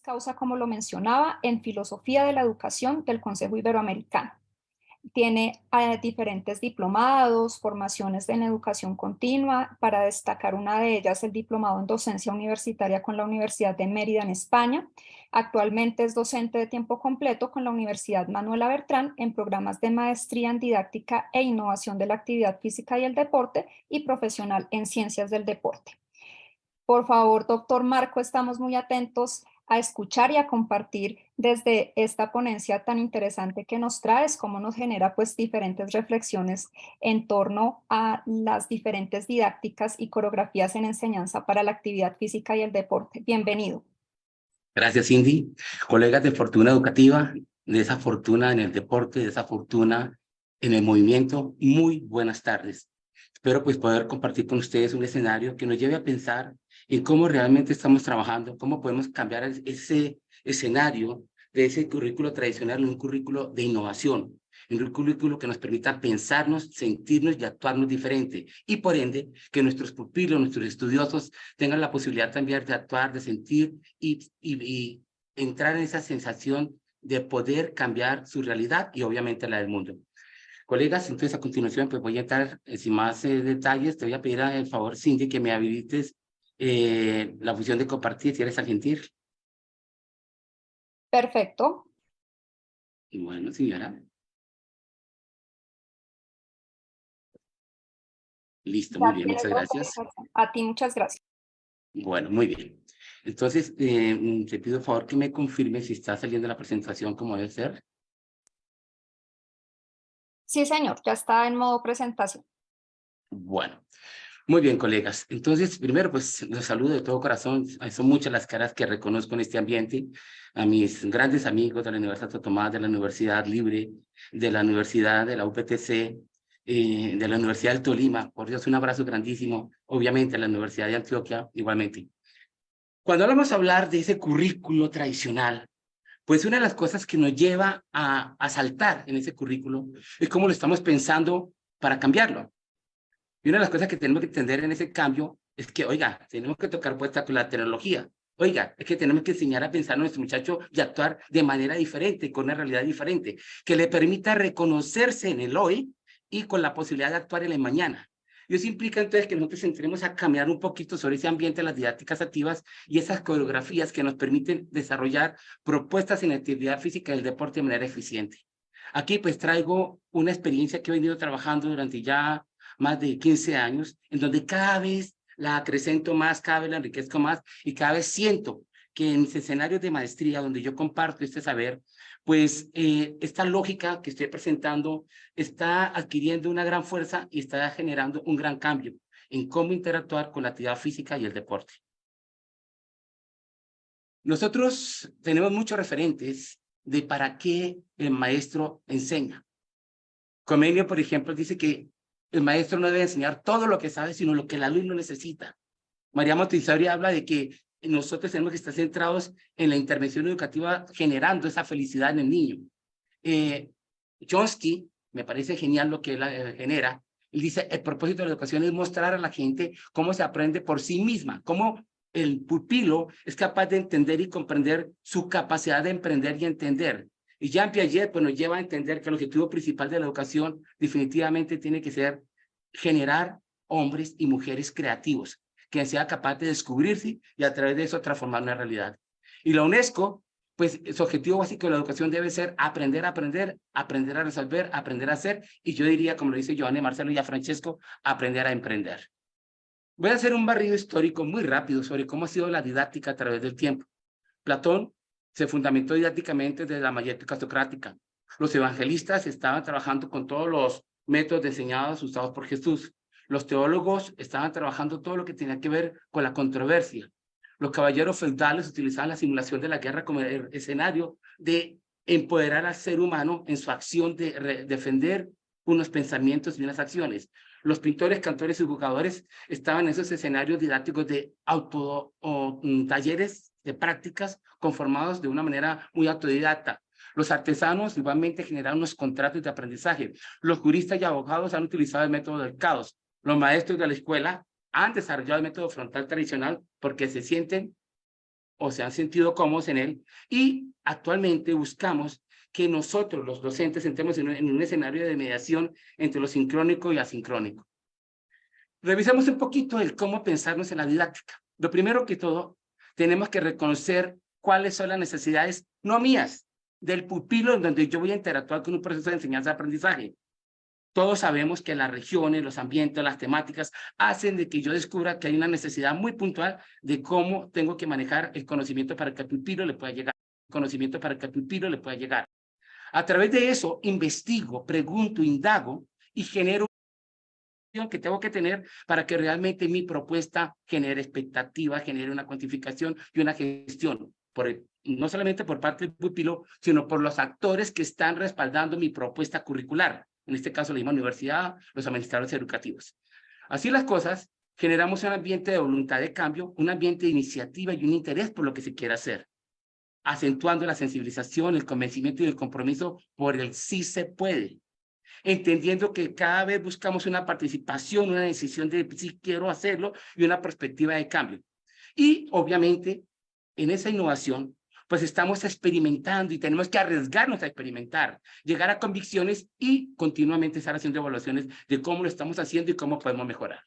causa, como lo mencionaba, en Filosofía de la Educación del Consejo Iberoamericano. Tiene diferentes diplomados, formaciones en educación continua. Para destacar una de ellas, el diplomado en docencia universitaria con la Universidad de Mérida en España. Actualmente es docente de tiempo completo con la Universidad Manuela Bertrán en programas de maestría en didáctica e innovación de la actividad física y el deporte y profesional en ciencias del deporte. Por favor, doctor Marco, estamos muy atentos a escuchar y a compartir desde esta ponencia tan interesante que nos traes, cómo nos genera pues diferentes reflexiones en torno a las diferentes didácticas y coreografías en enseñanza para la actividad física y el deporte. Bienvenido. Gracias, Cindy. Colegas de Fortuna Educativa, de esa fortuna en el deporte, de esa fortuna en el movimiento, muy buenas tardes. Espero pues poder compartir con ustedes un escenario que nos lleve a pensar en cómo realmente estamos trabajando, cómo podemos cambiar ese escenario de ese currículo tradicional en un currículo de innovación, en un currículo que nos permita pensarnos, sentirnos y actuarnos diferente, y por ende que nuestros pupilos, nuestros estudiosos tengan la posibilidad también de actuar, de sentir y entrar en esa sensación de poder cambiar su realidad y obviamente la del mundo. Colegas, entonces a continuación pues voy a entrar sin más detalles. Te voy a pedir el favor, Cindy, que me habilites la función de compartir, si eres argentina. Perfecto. Y bueno, señora. Listo, muy Ya bien, tienes muchas la gracias. autorización. A ti muchas gracias. Bueno, muy bien. Entonces, te pido por favor que me confirme si está saliendo la presentación como debe ser. Sí, señor, ya está en modo presentación. Bueno, muy bien, colegas. Entonces, primero, pues, los saludo de todo corazón. Son muchas las caras que reconozco en este ambiente. A mis grandes amigos de la Universidad Santo Tomás, de la Universidad Libre, de la Universidad de la UPTC, de la Universidad del Tolima. Por Dios, un abrazo grandísimo. Obviamente, a la Universidad de Antioquia, igualmente. Cuando hablamos de hablar de ese currículo tradicional, pues una de las cosas que nos lleva a saltar en ese currículo es cómo lo estamos pensando para cambiarlo. Y una de las cosas que tenemos que entender en ese cambio es que, oiga, tenemos que tocar puesta con la tecnología. Oiga, es que tenemos que enseñar a pensar a nuestro muchacho y actuar de manera diferente, con una realidad diferente, que le permita reconocerse en el hoy y con la posibilidad de actuar en el mañana. Y eso implica entonces que nosotros entremos a caminar un poquito sobre ese ambiente de las didácticas activas y esas coreografías que nos permiten desarrollar propuestas en la actividad física y el deporte de manera eficiente. Aquí pues traigo una experiencia que he venido trabajando durante ya más de 15 años, en donde cada vez la acrecento más, cada vez la enriquezco más y cada vez siento que en mis escenarios de maestría, donde yo comparto este saber, pues esta lógica que estoy presentando está adquiriendo una gran fuerza y está generando un gran cambio en cómo interactuar con la actividad física y el deporte. Nosotros tenemos muchos referentes de para qué el maestro enseña. Comenio, por ejemplo, dice que el maestro no debe enseñar todo lo que sabe, sino lo que el alumno necesita. María Montessori habla de que nosotros tenemos que estar centrados en la intervención educativa generando esa felicidad en el niño. Chomsky, me parece genial lo que él genera. Él dice, el propósito de la educación es mostrar a la gente cómo se aprende por sí misma, cómo el pupilo es capaz de entender y comprender su capacidad de emprender y entender. Y Jean Piaget pues, nos lleva a entender que el objetivo principal de la educación definitivamente tiene que ser generar hombres y mujeres creativos, que sea capaz de descubrirse y a través de eso transformar una realidad. Y la UNESCO, pues su objetivo básico de la educación debe ser aprender a aprender, aprender a resolver, aprender a hacer, y yo diría, como lo dice Giovanni, Marcelo y a Francesco, aprender a emprender. Voy a hacer un barrido histórico muy rápido sobre cómo ha sido la didáctica a través del tiempo. Platón se fundamentó didácticamente desde la mayéutica socrática. Los evangelistas estaban trabajando con todos los métodos enseñados usados por Jesús. Los teólogos estaban trabajando todo lo que tenía que ver con la controversia. Los caballeros feudales utilizaban la simulación de la guerra como el escenario de empoderar al ser humano en su acción de defender unos pensamientos y unas acciones. Los pintores, cantores y jugadores estaban en esos escenarios didácticos de talleres de prácticas conformados de una manera muy autodidacta. Los artesanos igualmente generaron unos contratos de aprendizaje. Los juristas y abogados han utilizado el método del caos. Los maestros de la escuela han desarrollado el método frontal tradicional porque se sienten o se han sentido cómodos en él, y actualmente buscamos que nosotros, los docentes, entremos en un escenario de mediación entre lo sincrónico y asincrónico. Revisemos un poquito el cómo pensarnos en la didáctica. Lo primero que todo, tenemos que reconocer cuáles son las necesidades, no mías, del pupilo en donde yo voy a interactuar con un proceso de enseñanza-aprendizaje. Todos sabemos que las regiones, los ambientes, las temáticas hacen de que yo descubra que hay una necesidad muy puntual de cómo tengo que manejar el conocimiento para que el pupilo le pueda llegar. Conocimiento para que el pupilo le pueda llegar. A través de eso, investigo, pregunto, indago y genero que tengo que tener para que realmente mi propuesta genere expectativa, genere una cuantificación y una gestión, no solamente por parte del pupilo, sino por los actores que están respaldando mi propuesta curricular, en este caso la misma universidad, los administradores educativos. Así las cosas, generamos un ambiente de voluntad de cambio, un ambiente de iniciativa y un interés por lo que se quiere hacer, acentuando la sensibilización, el convencimiento y el compromiso por el sí se puede, entendiendo que cada vez buscamos una participación, una decisión de si quiero hacerlo y una perspectiva de cambio. Y obviamente en esa innovación pues estamos experimentando y tenemos que arriesgarnos a experimentar, llegar a convicciones y continuamente estar haciendo evaluaciones de cómo lo estamos haciendo y cómo podemos mejorar.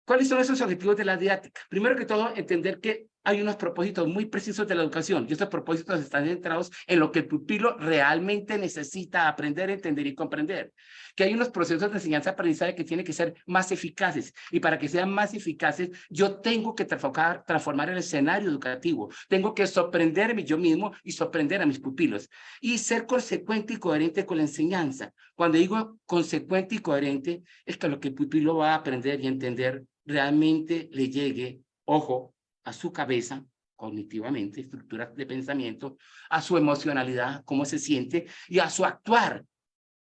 ¿Cuáles son esos objetivos de la didáctica? Primero que todo, entender que hay unos propósitos muy precisos de la educación y estos propósitos están centrados en lo que el pupilo realmente necesita aprender, entender y comprender. Que hay unos procesos de enseñanza-aprendizaje que tienen que ser más eficaces y para que sean más eficaces yo tengo que transformar el escenario educativo. Tengo que sorprenderme yo mismo y sorprender a mis pupilos y ser consecuente y coherente con la enseñanza. Cuando digo consecuente y coherente es que lo que el pupilo va a aprender y entender realmente le llegue, ojo, a su cabeza, cognitivamente, estructuras de pensamiento, a su emocionalidad, cómo se siente, y a su actuar,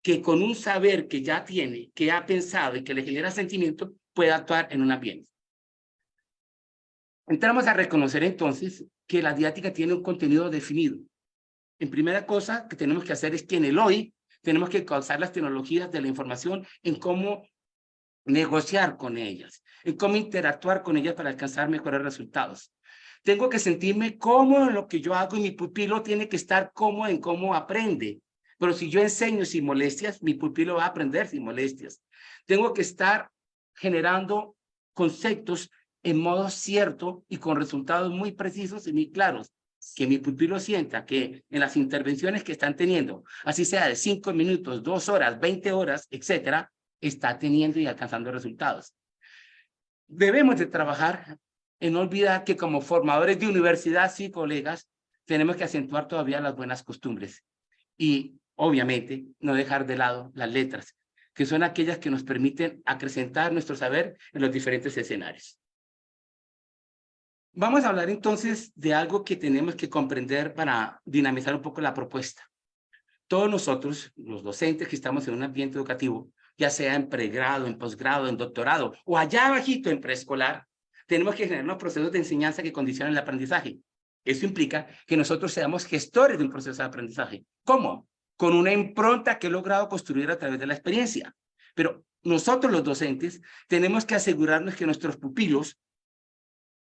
que con un saber que ya tiene, que ha pensado y que le genera sentimiento, puede actuar en un ambiente. Entramos a reconocer entonces que la didáctica tiene un contenido definido. En primera cosa que tenemos que hacer es que en el hoy tenemos que causar las tecnologías de la información en cómo negociar con ellas, en cómo interactuar con ellas para alcanzar mejores resultados. Tengo que sentirme cómodo en lo que yo hago y mi pupilo tiene que estar cómodo en cómo aprende. Pero si yo enseño sin molestias, mi pupilo va a aprender sin molestias. Tengo que estar generando conceptos en modo cierto y con resultados muy precisos y muy claros. Que mi pupilo sienta que en las intervenciones que están teniendo, así sea de 5 minutos, 2 horas, 20 horas, etcétera, está teniendo y alcanzando resultados. Debemos de trabajar en no olvidar que como formadores de universidad, sí, colegas, tenemos que acentuar todavía las buenas costumbres y, obviamente, no dejar de lado las letras, que son aquellas que nos permiten acrecentar nuestro saber en los diferentes escenarios. Vamos a hablar entonces de algo que tenemos que comprender para dinamizar un poco la propuesta. Todos nosotros, los docentes que estamos en un ambiente educativo, ya sea en pregrado, en posgrado, en doctorado, o allá abajito en preescolar, tenemos que generar unos procesos de enseñanza que condicionen el aprendizaje. Eso implica que nosotros seamos gestores de un proceso de aprendizaje. ¿Cómo? Con una impronta que he logrado construir a través de la experiencia. Pero nosotros los docentes tenemos que asegurarnos que nuestros pupilos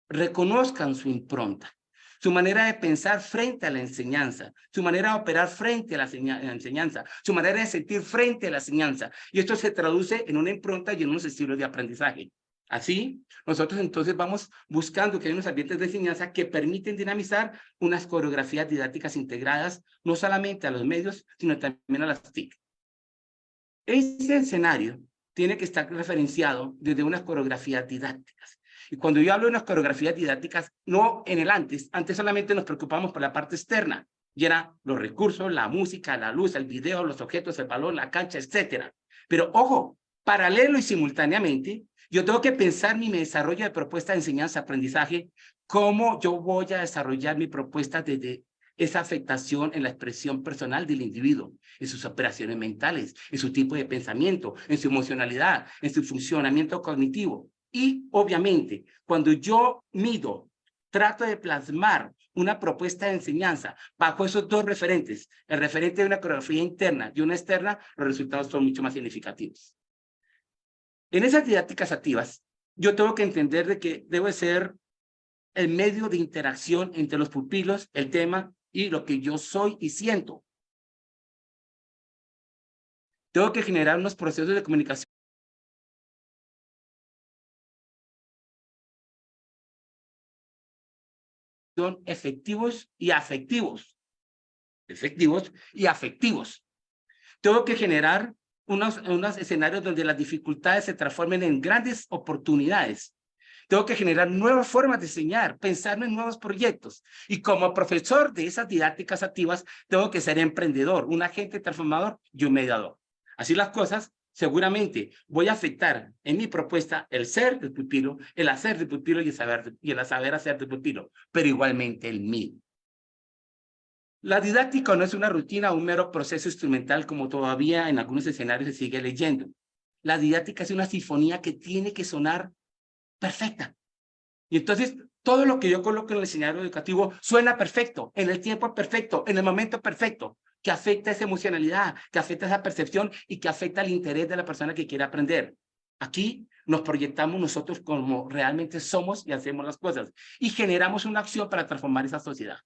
reconozcan su impronta, su manera de pensar frente a la enseñanza, su manera de operar frente a la enseñanza, su manera de sentir frente a la enseñanza. Y esto se traduce en una impronta y en unos estilos de aprendizaje. Así, nosotros entonces vamos buscando que hay unos ambientes de enseñanza que permiten dinamizar unas coreografías didácticas integradas, no solamente a los medios, sino también a las TIC. Ese escenario tiene que estar referenciado desde unas coreografías didácticas. Y cuando yo hablo de unas coreografías didácticas, no en el antes solamente nos preocupamos por la parte externa, y eran los recursos, la música, la luz, el video, los objetos, el balón, la cancha, etcétera. Pero ojo, paralelo y simultáneamente, yo tengo que pensar mi desarrollo de propuesta de enseñanza-aprendizaje, cómo yo voy a desarrollar mi propuesta desde esa afectación en la expresión personal del individuo, en sus operaciones mentales, en su tipo de pensamiento, en su emocionalidad, en su funcionamiento cognitivo. Y obviamente, cuando yo mido, trato de plasmar una propuesta de enseñanza bajo esos dos referentes, el referente de una coreografía interna y una externa, los resultados son mucho más significativos. En esas didácticas activas, yo tengo que entender de que debo ser el medio de interacción entre los pupilos, el tema y lo que yo soy y siento. Tengo que generar unos procesos de comunicación efectivos y afectivos. Efectivos y afectivos. Tengo que generar unos escenarios donde las dificultades se transformen en grandes oportunidades. Tengo que generar nuevas formas de enseñar, pensar en nuevos proyectos. Y como profesor de esas didácticas activas, tengo que ser emprendedor, un agente transformador y un mediador. Así las cosas, seguramente voy a afectar en mi propuesta el ser del pupilo, el hacer del pupilo y el saber hacer del pupilo, pero igualmente el mí. La didáctica no es una rutina o un mero proceso instrumental como todavía en algunos escenarios se sigue leyendo. La didáctica es una sinfonía que tiene que sonar perfecta. Y entonces, todo lo que yo coloco en el escenario educativo suena perfecto, en el tiempo perfecto, en el momento perfecto, que afecta esa emocionalidad, que afecta esa percepción y que afecta el interés de la persona que quiere aprender. Aquí nos proyectamos nosotros como realmente somos y hacemos las cosas y generamos una acción para transformar esa sociedad.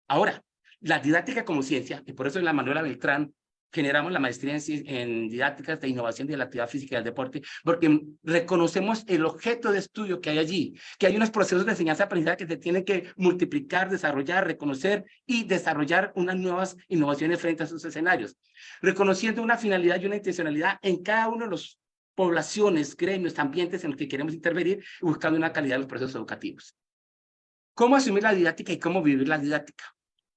Ahora, la didáctica como ciencia, y por eso en la Manuela Beltrán generamos la maestría en didácticas de innovación de la actividad física y del deporte, porque reconocemos el objeto de estudio que hay allí, que hay unos procesos de enseñanza-aprendizaje que se tienen que multiplicar, desarrollar, reconocer y desarrollar unas nuevas innovaciones frente a esos escenarios, reconociendo una finalidad y una intencionalidad en cada uno de los poblaciones, gremios, ambientes en los que queremos intervenir y buscando una calidad de los procesos educativos. ¿Cómo asumir la didáctica y cómo vivir la didáctica?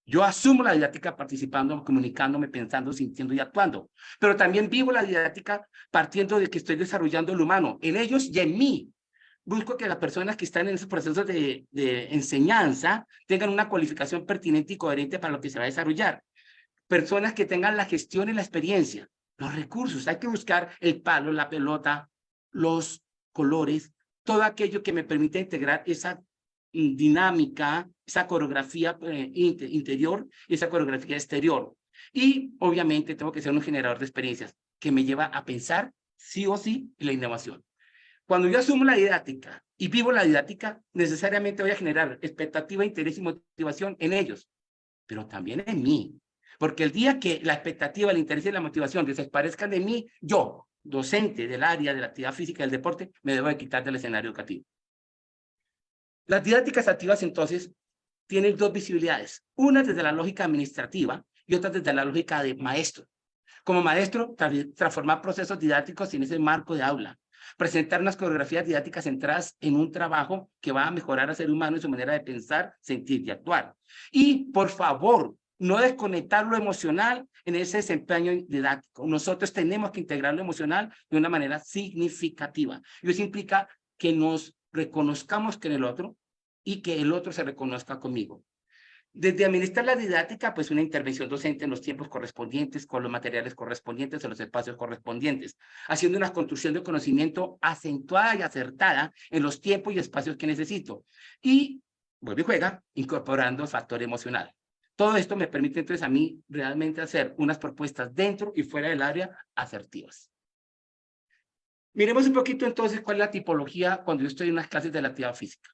Yo asumo la didáctica participando, comunicándome, pensando, sintiendo y actuando. Pero también vivo la didáctica partiendo de que estoy desarrollando el humano, en ellos y en mí. Busco que las personas que están en esos procesos de enseñanza tengan una cualificación pertinente y coherente para lo que se va a desarrollar. Personas que tengan la gestión y la experiencia, los recursos. Hay que buscar el palo, la pelota, los colores, todo aquello que me permita integrar esa dinámica, esa coreografía interior y esa coreografía exterior. Y obviamente tengo que ser un generador de experiencias que me lleva a pensar sí o sí en la innovación. Cuando yo asumo la didáctica y vivo la didáctica, necesariamente voy a generar expectativa, interés y motivación en ellos, pero también en mí. Porque el día que la expectativa, el interés y la motivación desaparezcan de mí, yo, docente del área de la actividad física y del deporte, me debo de quitar del escenario educativo. Las didácticas activas, entonces, tienen dos visibilidades. Una desde la lógica administrativa y otra desde la lógica de maestro. Como maestro, transformar procesos didácticos en ese marco de aula. Presentar unas coreografías didácticas centradas en un trabajo que va a mejorar al ser humano en su manera de pensar, sentir y actuar. Y, por favor, no desconectar lo emocional en ese desempeño didáctico. Nosotros tenemos que integrar lo emocional de una manera significativa. Y eso implica que nos reconozcamos que en el otro y que el otro se reconozca conmigo. Desde administrar la didáctica, pues una intervención docente en los tiempos correspondientes, con los materiales correspondientes, en los espacios correspondientes, haciendo una construcción de conocimiento acentuada y acertada en los tiempos y espacios que necesito. Y, vuelve y juega, incorporando el factor emocional. Todo esto me permite entonces a mí realmente hacer unas propuestas dentro y fuera del área asertivas. Miremos un poquito entonces cuál es la tipología cuando yo estoy en unas clases de la actividad física.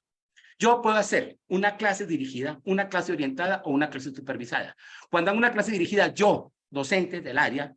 Yo puedo hacer una clase dirigida, una clase orientada o una clase supervisada. Cuando hago una clase dirigida, yo, docente del área,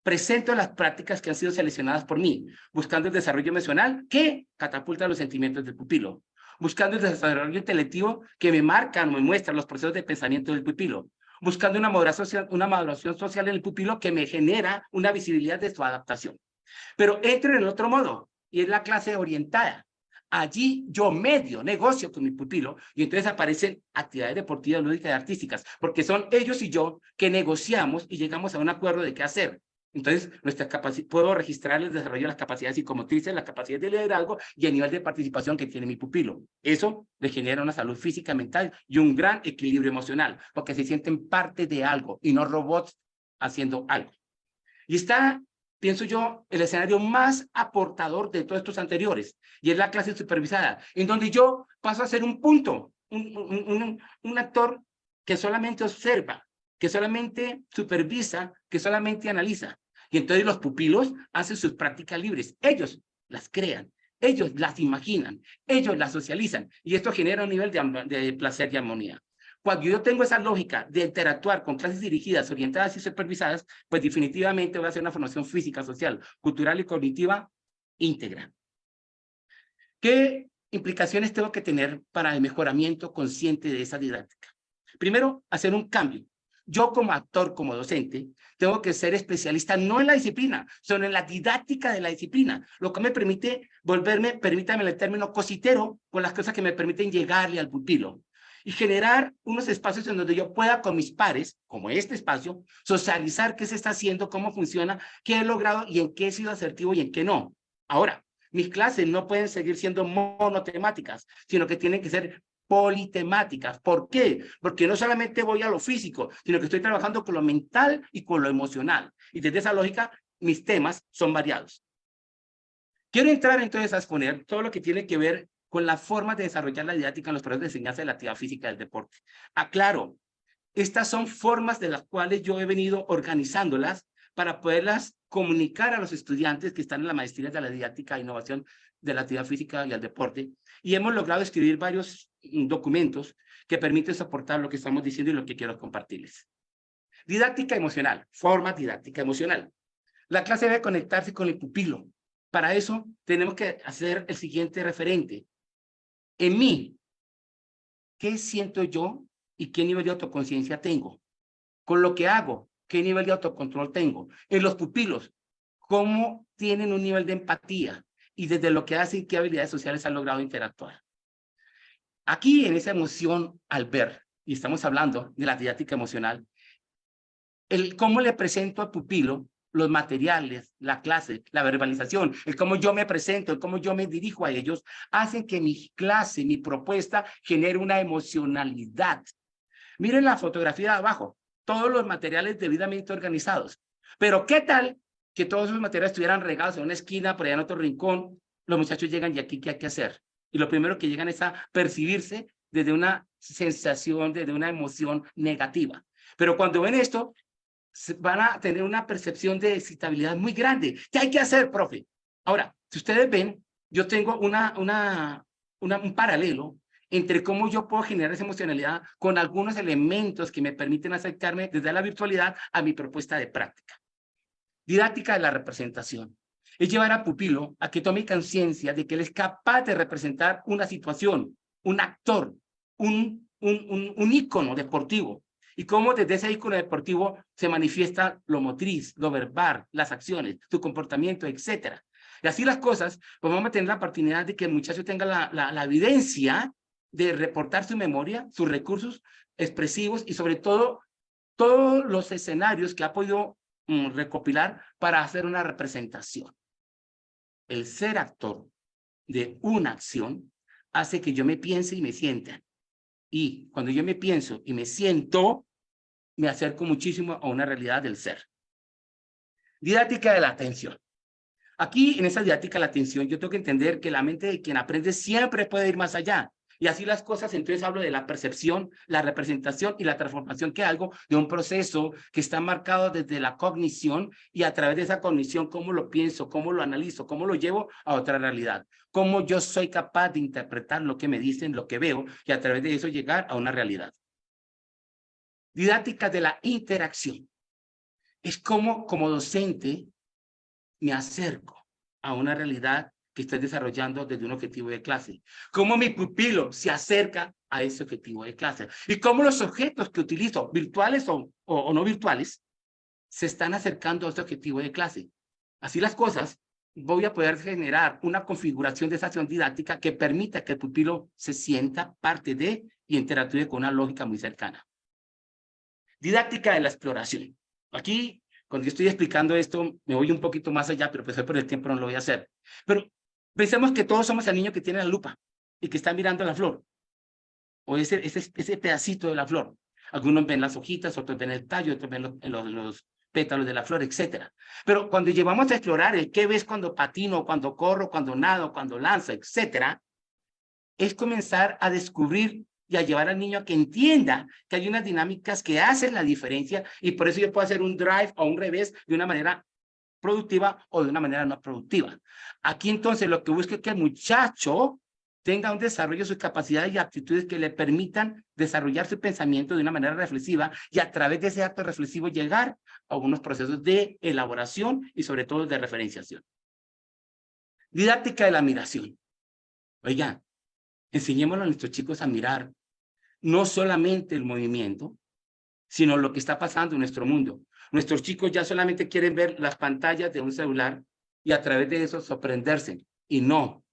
presento las prácticas que han sido seleccionadas por mí, buscando el desarrollo emocional que catapulta los sentimientos del pupilo, buscando el desarrollo intelectivo que me marcan o me muestran los procesos de pensamiento del pupilo, buscando una maduración social en el pupilo que me genera una visibilidad de su adaptación. Pero entro en el otro modo, y es la clase orientada. Allí yo negocio con mi pupilo, y entonces aparecen actividades deportivas, lúdicas y artísticas, porque son ellos y yo que negociamos y llegamos a un acuerdo de qué hacer. Entonces, puedo registrar el desarrollo de las capacidades psicomotrices, las capacidades de liderazgo y el nivel de participación que tiene mi pupilo. Eso le genera una salud física, mental y un gran equilibrio emocional, porque se sienten parte de algo y no robots haciendo algo. Y está pienso yo, el escenario más aportador de todos estos anteriores, y es la clase supervisada, en donde yo paso a ser un punto, un actor que solamente observa, que solamente supervisa, que solamente analiza. Y entonces los pupilos hacen sus prácticas libres. Ellos las crean, ellos las imaginan, ellos las socializan. Y esto genera un nivel de placer y armonía. Cuando yo tengo esa lógica de interactuar con clases dirigidas, orientadas y supervisadas, pues definitivamente voy a hacer una formación física, social, cultural y cognitiva íntegra. ¿Qué implicaciones tengo que tener para el mejoramiento consciente de esa didáctica? Primero, hacer un cambio. Yo como actor, como docente, tengo que ser especialista no en la disciplina, sino en la didáctica de la disciplina, lo que me permite volverme, permítame el término, cositero con las cosas que me permiten llegarle al pupilo y generar unos espacios en donde yo pueda con mis pares, como este espacio, socializar qué se está haciendo, cómo funciona, qué he logrado y en qué he sido asertivo y en qué no. Ahora, mis clases no pueden seguir siendo monotemáticas, sino que tienen que ser politemáticas. ¿Por qué? Porque no solamente voy a lo físico, sino que estoy trabajando con lo mental y con lo emocional. Y desde esa lógica, mis temas son variados. Quiero entrar entonces a exponer todo lo que tiene que ver con la forma de desarrollar la didáctica en los procesos de enseñanza de la actividad física del deporte. Aclaro, estas son formas de las cuales yo he venido organizándolas para poderlas comunicar a los estudiantes que están en la maestría de la didáctica e innovación de la actividad física y el deporte. Y hemos logrado escribir varios documentos que permiten soportar lo que estamos diciendo y lo que quiero compartirles. Didáctica emocional, forma didáctica emocional. La clase debe conectarse con el pupilo. Para eso tenemos que hacer el siguiente referente. En mí, ¿qué siento yo y qué nivel de autoconciencia tengo? Con lo que hago, ¿qué nivel de autocontrol tengo? En los pupilos, ¿cómo tienen un nivel de empatía? Y desde lo que hacen, ¿qué habilidades sociales han logrado interactuar? Aquí, en esa emoción al ver, y estamos hablando de la didáctica emocional, el cómo le presento al pupilo los materiales, la clase, la verbalización, el cómo yo me presento, el cómo yo me dirijo a ellos, hacen que mi clase, mi propuesta, genere una emocionalidad. Miren la fotografía de abajo, todos los materiales debidamente organizados. Pero ¿qué tal que todos esos materiales estuvieran regados en una esquina, por allá en otro rincón? Los muchachos llegan y aquí, ¿qué hay que hacer? Y lo primero que llegan es a percibirse desde una sensación, desde una emoción negativa. Pero cuando ven esto, van a tener una percepción de excitabilidad muy grande. ¿Qué hay que hacer, profe? Ahora, si ustedes ven, yo tengo un paralelo entre cómo yo puedo generar esa emocionalidad con algunos elementos que me permiten acercarme desde la virtualidad a mi propuesta de práctica. Didáctica de la representación. Es llevar a pupilo a que tome conciencia de que él es capaz de representar una situación, un actor, un ícono deportivo. Y cómo desde ese ícono deportivo se manifiesta lo motriz, lo verbal, las acciones, su comportamiento, etc. Y así las cosas, pues vamos a tener la oportunidad de que el muchacho tenga la evidencia de reportar su memoria, sus recursos expresivos y sobre todo todos los escenarios que ha podido recopilar para hacer una representación. El ser actor de una acción hace que yo me piense y me sienta. Y cuando yo me pienso y me siento, me acerco muchísimo a una realidad del ser. Didáctica de la atención. Aquí, en esa didáctica de la atención, yo tengo que entender que la mente de quien aprende siempre puede ir más allá. Y así las cosas, entonces hablo de la percepción, la representación y la transformación que hago de un proceso que está marcado desde la cognición y a través de esa cognición, cómo lo pienso, cómo lo analizo, cómo lo llevo a otra realidad. Cómo yo soy capaz de interpretar lo que me dicen, lo que veo y a través de eso llegar a una realidad. Didáctica de la interacción. Es como docente me acerco a una realidad que estoy desarrollando desde un objetivo de clase. Cómo mi pupilo se acerca a ese objetivo de clase. Y cómo los objetos que utilizo, virtuales o no virtuales, se están acercando a ese objetivo de clase. Así las cosas, voy a poder generar una configuración de esa acción didáctica que permita que el pupilo se sienta parte de y interactúe con una lógica muy cercana. Didáctica de la exploración. Aquí, cuando yo estoy explicando esto, me voy un poquito más allá, pero pues hoy por el tiempo no lo voy a hacer. Pero pensemos que todos somos el niño que tiene la lupa y que está mirando la flor, o ese pedacito de la flor. Algunos ven las hojitas, otros ven el tallo, otros ven los pétalos de la flor, etcétera. Pero cuando llevamos a explorar el qué ves cuando patino, cuando corro, cuando nado, cuando lanzo, etcétera, es comenzar a descubrir y a llevar al niño a que entienda que hay unas dinámicas que hacen la diferencia y por eso yo puedo hacer un drive o un revés de una manera productiva o de una manera no productiva. Aquí entonces lo que busco es que el muchacho tenga un desarrollo de sus capacidades y aptitudes que le permitan desarrollar su pensamiento de una manera reflexiva y a través de ese acto reflexivo llegar a unos procesos de elaboración y sobre todo de referenciación. Didáctica de la admiración. Oigan, enseñémosle a nuestros chicos a mirar no solamente el movimiento, sino lo que está pasando en nuestro mundo. Nuestros chicos ya solamente quieren ver las pantallas de un celular y a través de eso sorprenderse. Y no.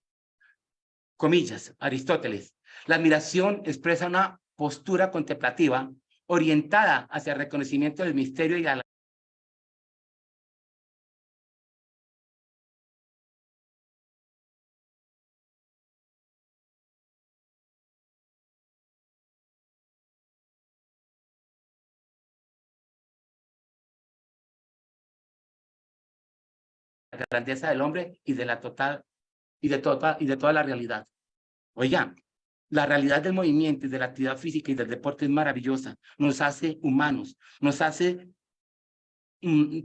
Comillas, Aristóteles. La admiración expresa una postura contemplativa orientada hacia el reconocimiento del misterio y a la grandeza del hombre y de la total y de toda la realidad. Oigan, la realidad del movimiento y de la actividad física y del deporte es maravillosa. Nos hace humanos, nos hace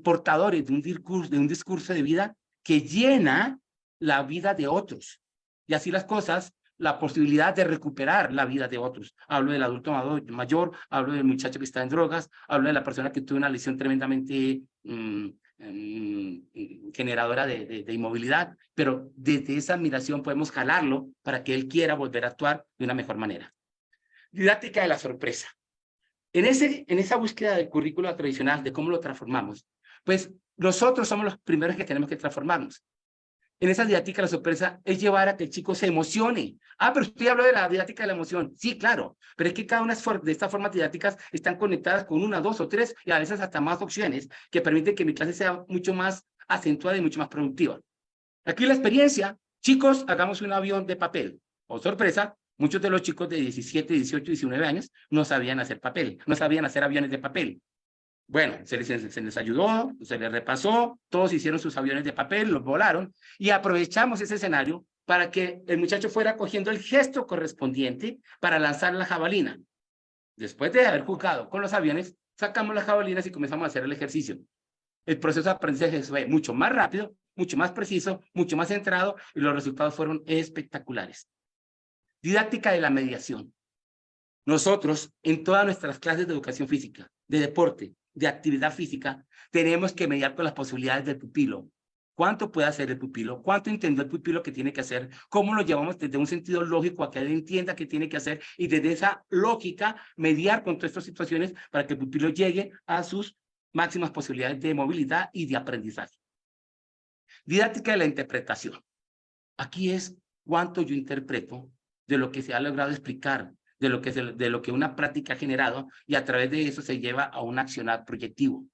portadores de un discurso de vida que llena la vida de otros. Y así las cosas, la posibilidad de recuperar la vida de otros. Hablo del adulto mayor, hablo del muchacho que está en drogas, hablo de la persona que tuvo una lesión tremendamente generadora de inmovilidad, pero desde esa admiración podemos jalarlo para que él quiera volver a actuar de una mejor manera. Didáctica de la sorpresa. En esa búsqueda del currículo tradicional, de cómo lo transformamos, pues nosotros somos los primeros que tenemos que transformarnos. En esa didáctica de la sorpresa es llevar a que el chico se emocione. Ah, pero usted habló de la didáctica de la emoción. Sí, claro, pero es que cada una de estas formas didácticas están conectadas con una, dos o tres, y a veces hasta más opciones, que permiten que mi clase sea mucho más acentuada y mucho más productiva. Aquí la experiencia, chicos, hagamos un avión de papel. Oh, sorpresa, muchos de los chicos de 17, 18, 19 años no sabían hacer papel, no sabían hacer aviones de papel. Bueno, se les ayudó, se les repasó, todos hicieron sus aviones de papel, los volaron, y aprovechamos ese escenario para que el muchacho fuera cogiendo el gesto correspondiente para lanzar la jabalina. Después de haber jugado con los aviones, sacamos las jabalinas y comenzamos a hacer el ejercicio. El proceso de aprendizaje fue mucho más rápido, mucho más preciso, mucho más centrado, y los resultados fueron espectaculares. Didáctica de la mediación. Nosotros, en todas nuestras clases de educación física, de deporte, de actividad física, tenemos que mediar con las posibilidades del pupilo. ¿Cuánto puede hacer el pupilo? ¿Cuánto entendió el pupilo que tiene que hacer? ¿Cómo lo llevamos desde un sentido lógico a que él entienda qué tiene que hacer? Y desde esa lógica, mediar con todas estas situaciones para que el pupilo llegue a sus máximas posibilidades de movilidad y de aprendizaje. Didáctica de la interpretación. Aquí es cuánto yo interpreto de lo que se ha logrado explicar, de lo que una práctica ha generado, y a través de eso se lleva a un accionar proyectivo.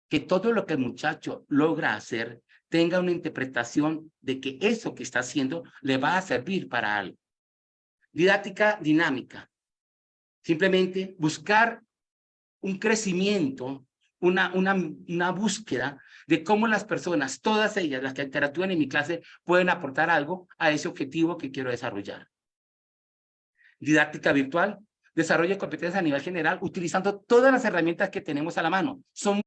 Que todo lo que el muchacho logra hacer tenga una interpretación de que eso que está haciendo le va a servir para algo. Didáctica dinámica. Simplemente buscar un crecimiento, una búsqueda de cómo las personas, todas ellas, las que interactúan en mi clase, pueden aportar algo a ese objetivo que quiero desarrollar. Didáctica virtual, desarrollo de competencias a nivel general, utilizando todas las herramientas que tenemos a la mano. Son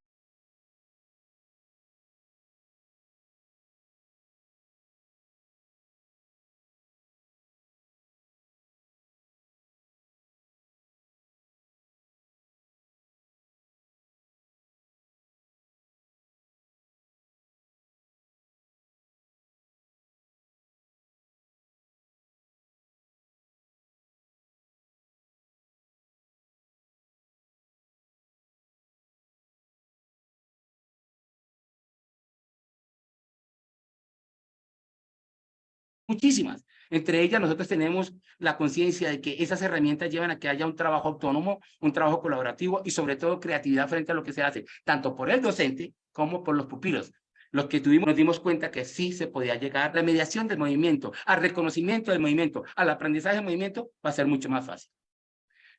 muchísimas. Entre ellas, nosotros tenemos la conciencia de que esas herramientas llevan a que haya un trabajo autónomo, un trabajo colaborativo y sobre todo creatividad frente a lo que se hace, tanto por el docente como por los pupilos. Los que tuvimos, nos dimos cuenta que sí se podía llegar a la mediación del movimiento, al reconocimiento del movimiento, al aprendizaje del movimiento, va a ser mucho más fácil.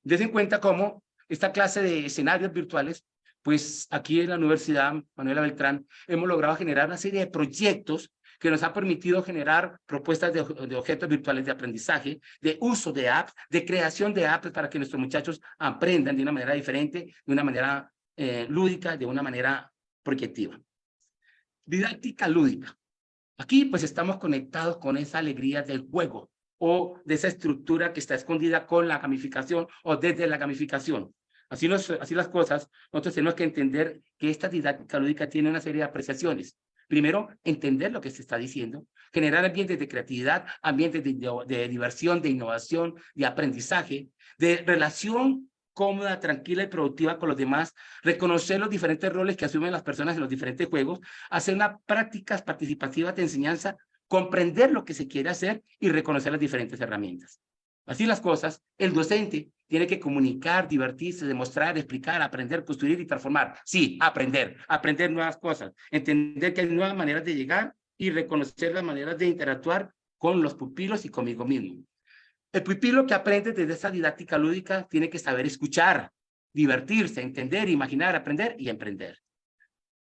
Des en cuenta cómo esta clase de escenarios virtuales pues aquí en la Universidad Manuela Beltrán hemos logrado generar una serie de proyectos que nos ha permitido generar propuestas de objetos virtuales de aprendizaje, de uso de apps, de creación de apps para que nuestros muchachos aprendan de una manera diferente, de una manera lúdica, de una manera proyectiva. Didáctica lúdica. Aquí pues estamos conectados con esa alegría del juego o de esa estructura que está escondida con la gamificación o desde la gamificación. Así las cosas, nosotros tenemos que entender que esta didáctica lúdica tiene una serie de apreciaciones. Primero, entender lo que se está diciendo, generar ambientes de creatividad, ambientes de diversión, de innovación, de aprendizaje, de relación cómoda, tranquila y productiva con los demás, reconocer los diferentes roles que asumen las personas en los diferentes juegos, hacer unas prácticas participativas de enseñanza, comprender lo que se quiere hacer y reconocer las diferentes herramientas. Así las cosas, el docente tiene que comunicar, divertirse, demostrar, explicar, aprender, construir y transformar. Sí, aprender nuevas cosas, entender que hay nuevas maneras de llegar y reconocer las maneras de interactuar con los pupilos y conmigo mismo. El pupilo que aprende desde esa didáctica lúdica tiene que saber escuchar, divertirse, entender, imaginar, aprender y emprender.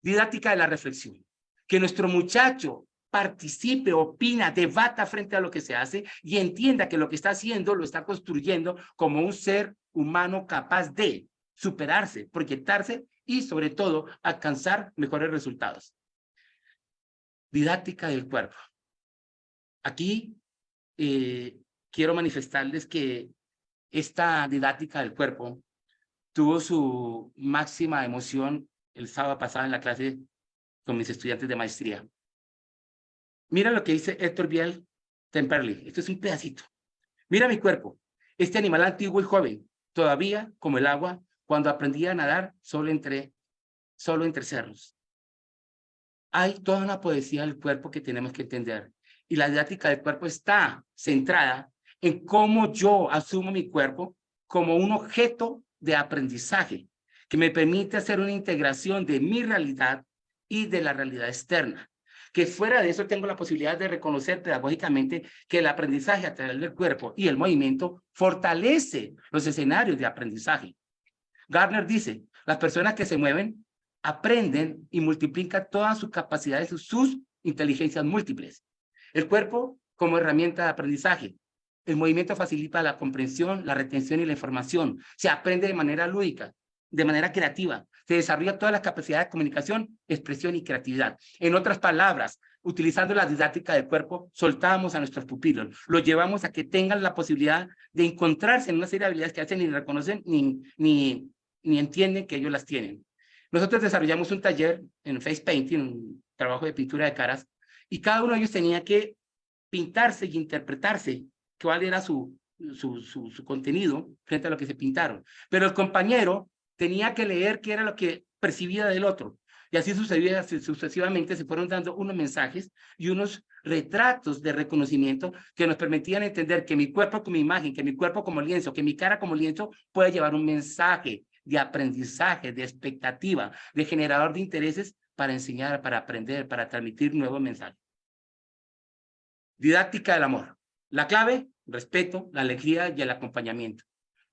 Didáctica de la reflexión. Que nuestro muchacho participe, opina, debata frente a lo que se hace y entienda que lo que está haciendo lo está construyendo como un ser humano capaz de superarse, proyectarse y sobre todo alcanzar mejores resultados. Didáctica del cuerpo. Aquí quiero manifestarles que esta didáctica del cuerpo tuvo su máxima emoción el sábado pasado en la clase con mis estudiantes de maestría. Mira lo que dice Héctor Biel Temperley. Esto es un pedacito. Mira mi cuerpo, este animal antiguo y joven, todavía como el agua, cuando aprendí a nadar solo entre cerros. Hay toda una poesía del cuerpo que tenemos que entender. Y la didáctica del cuerpo está centrada en cómo yo asumo mi cuerpo como un objeto de aprendizaje que me permite hacer una integración de mi realidad y de la realidad externa. Que fuera de eso tengo la posibilidad de reconocer pedagógicamente que el aprendizaje a través del cuerpo y el movimiento fortalece los escenarios de aprendizaje. Gardner dice, las personas que se mueven aprenden y multiplican todas sus capacidades, sus inteligencias múltiples. El cuerpo como herramienta de aprendizaje. El movimiento facilita la comprensión, la retención y la información. Se aprende de manera lúdica, de manera creativa. Se desarrolla todas las capacidades de comunicación, expresión y creatividad. En otras palabras, utilizando la didáctica del cuerpo, soltamos a nuestros pupilos, los llevamos a que tengan la posibilidad de encontrarse en una serie de habilidades que hacen ni reconocen ni entienden que ellos las tienen. Nosotros desarrollamos un taller en face painting, un trabajo de pintura de caras, y cada uno de ellos tenía que pintarse y interpretarse cuál era su contenido frente a lo que se pintaron. Pero el compañero tenía que leer qué era lo que percibía del otro. Y así sucesivamente se fueron dando unos mensajes y unos retratos de reconocimiento que nos permitían entender que mi cuerpo como imagen, que mi cuerpo como lienzo, que mi cara como lienzo puede llevar un mensaje de aprendizaje, de expectativa, de generador de intereses para enseñar, para aprender, para transmitir nuevos mensajes. Didáctica del amor. La clave, respeto, la alegría y el acompañamiento.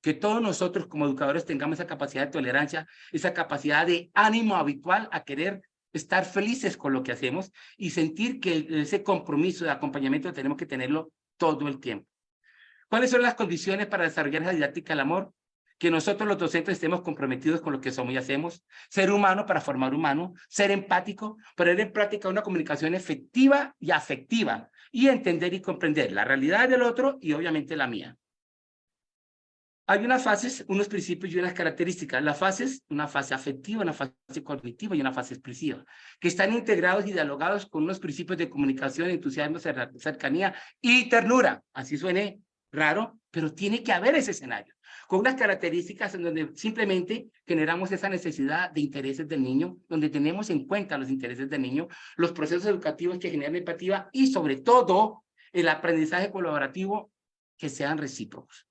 Que todos nosotros como educadores tengamos esa capacidad de tolerancia, esa capacidad de ánimo habitual a querer estar felices con lo que hacemos y sentir que ese compromiso de acompañamiento tenemos que tenerlo todo el tiempo. ¿Cuáles son las condiciones para desarrollar esa didáctica del amor? Que nosotros los docentes estemos comprometidos con lo que somos y hacemos, ser humano para formar humano, ser empático, poner en práctica una comunicación efectiva y afectiva, y entender y comprender la realidad del otro y obviamente la mía. Hay unas fases, unos principios y unas características. Las fases, una fase afectiva, una fase cognitiva y una fase expresiva, que están integrados y dialogados con unos principios de comunicación, entusiasmo, cercanía y ternura. Así suene raro, pero tiene que haber ese escenario, con unas características en donde simplemente generamos esa necesidad de intereses del niño, donde tenemos en cuenta los intereses del niño, los procesos educativos que generan empatía y sobre todo el aprendizaje colaborativo que sean recíprocos.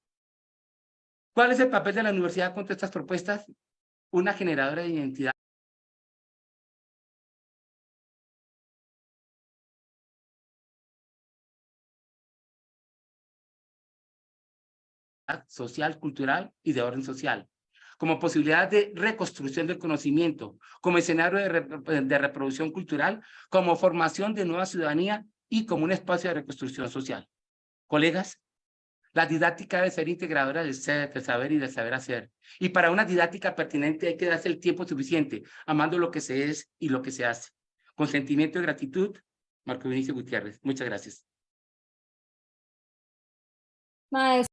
¿Cuál es el papel de la universidad contra estas propuestas? Una generadora de identidad social, cultural y de orden social. como posibilidad de reconstrucción del conocimiento, como escenario de reproducción cultural, como formación de nueva ciudadanía y como un espacio de reconstrucción social. Colegas, la didáctica debe ser integradora del ser, del saber y del saber hacer. Y para una didáctica pertinente hay que darse el tiempo suficiente, amando lo que se es y lo que se hace. Con sentimiento de gratitud, Marco Vinicio Gutiérrez. Muchas gracias. Maestra.